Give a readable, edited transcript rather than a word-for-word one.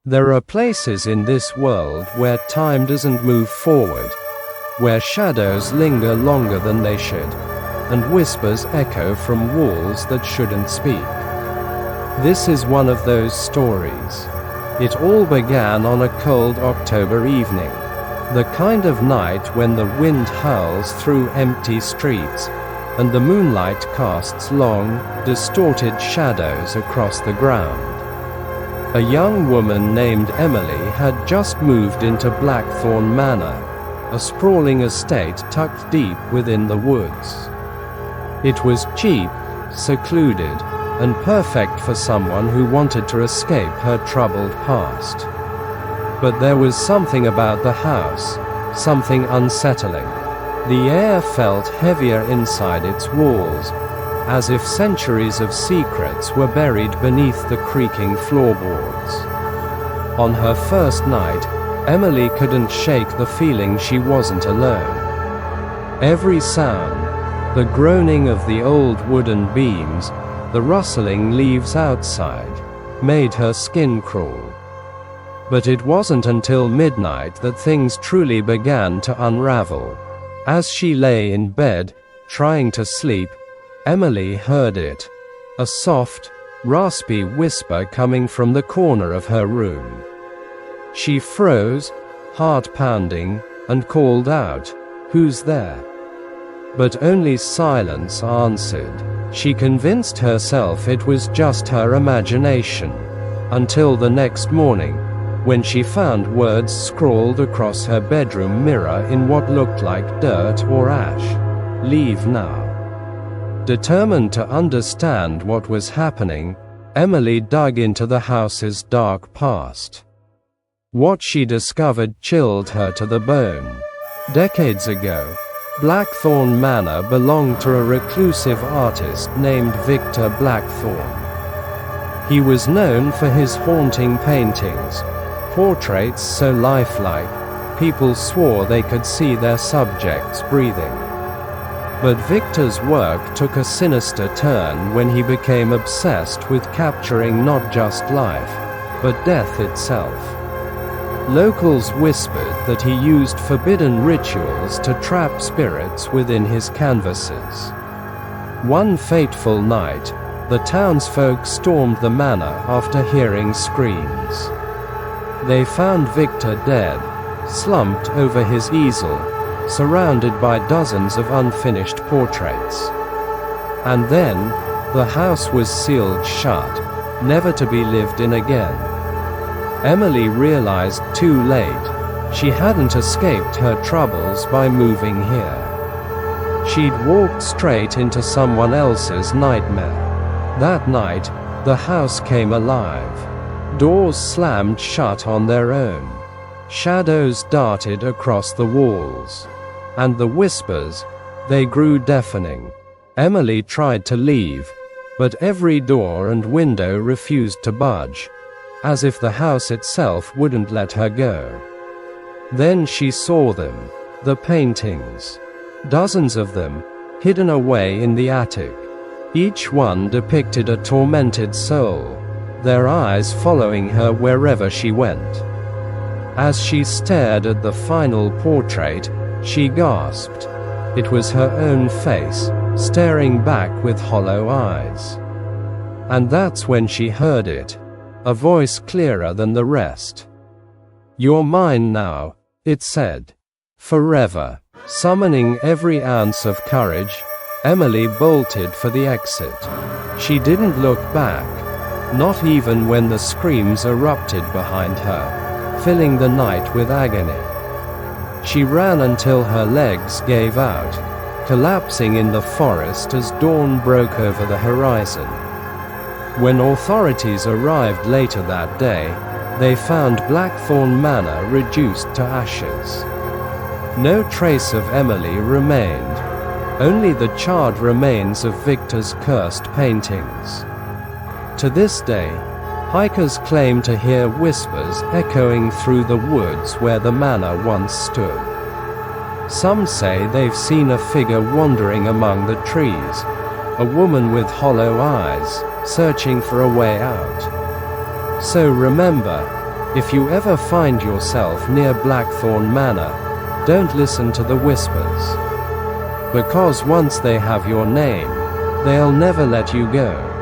There are places in this world where time doesn't move forward, where shadows linger longer than they should, and whispers echo from walls that shouldn't speak. This is one of those stories. It all began on a cold October evening, the kind of night when the wind howls through empty streets, and the moonlight casts long, distorted shadows across the ground. A young woman named Emily had just moved into Blackthorn Manor, a sprawling estate tucked deep within the woods. It was cheap, secluded, and perfect for someone who wanted to escape her troubled past. But there was something about the house, something unsettling. The air felt heavier inside its walls, as if centuries of secrets were buried beneath the creaking floorboards. On her first night, Emily couldn't shake the feeling she wasn't alone. Every sound, the groaning of the old wooden beams, the rustling leaves outside, made her skin crawl. But it wasn't until midnight that things truly began to unravel. As she lay in bed, trying to sleep, Emily heard it, a soft, raspy whisper coming from the corner of her room. She froze, heart pounding, and called out, "Who's there?" But only silence answered. She convinced herself it was just her imagination, until the next morning, when she found words scrawled across her bedroom mirror in what looked like dirt or ash. "Leave now." Determined to understand what was happening, Emily dug into the house's dark past. What she discovered chilled her to the bone. Decades ago, Blackthorn Manor belonged to a reclusive artist named Victor Blackthorn. He was known for his haunting paintings, portraits so lifelike, people swore they could see their subjects breathing. But Victor's work took a sinister turn when he became obsessed with capturing not just life, but death itself. Locals whispered that he used forbidden rituals to trap spirits within his canvases. One fateful night, the townsfolk stormed the manor after hearing screams. They found Victor dead, slumped over his easel, surrounded by dozens of unfinished portraits. And then, the house was sealed shut, never to be lived in again. Emily realized too late, she hadn't escaped her troubles by moving here. She'd walked straight into someone else's nightmare. That night, the house came alive. Doors slammed shut on their own. Shadows darted across the walls. And the whispers, they grew deafening. Emily tried to leave, but every door and window refused to budge, as if the house itself wouldn't let her go. Then she saw them, the paintings. Dozens of them, hidden away in the attic. Each one depicted a tormented soul, their eyes following her wherever she went. As she stared at the final portrait, she gasped. It was her own face, staring back with hollow eyes. And that's when she heard it, a voice clearer than the rest. "You're mine now," it said. "Forever." Summoning every ounce of courage, Emily bolted for the exit. She didn't look back, not even when the screams erupted behind her, filling the night with agony. She ran until her legs gave out, collapsing in the forest as dawn broke over the horizon. When authorities arrived later that day, they found Blackthorn Manor reduced to ashes. No trace of Emily remained, only the charred remains of Victor's cursed paintings. To this day, hikers claim to hear whispers echoing through the woods where the manor once stood. Some say they've seen a figure wandering among the trees, a woman with hollow eyes, searching for a way out. So remember, If you ever find yourself near Blackthorn Manor, don't listen to the whispers. Because once they have your name, they'll never let you go.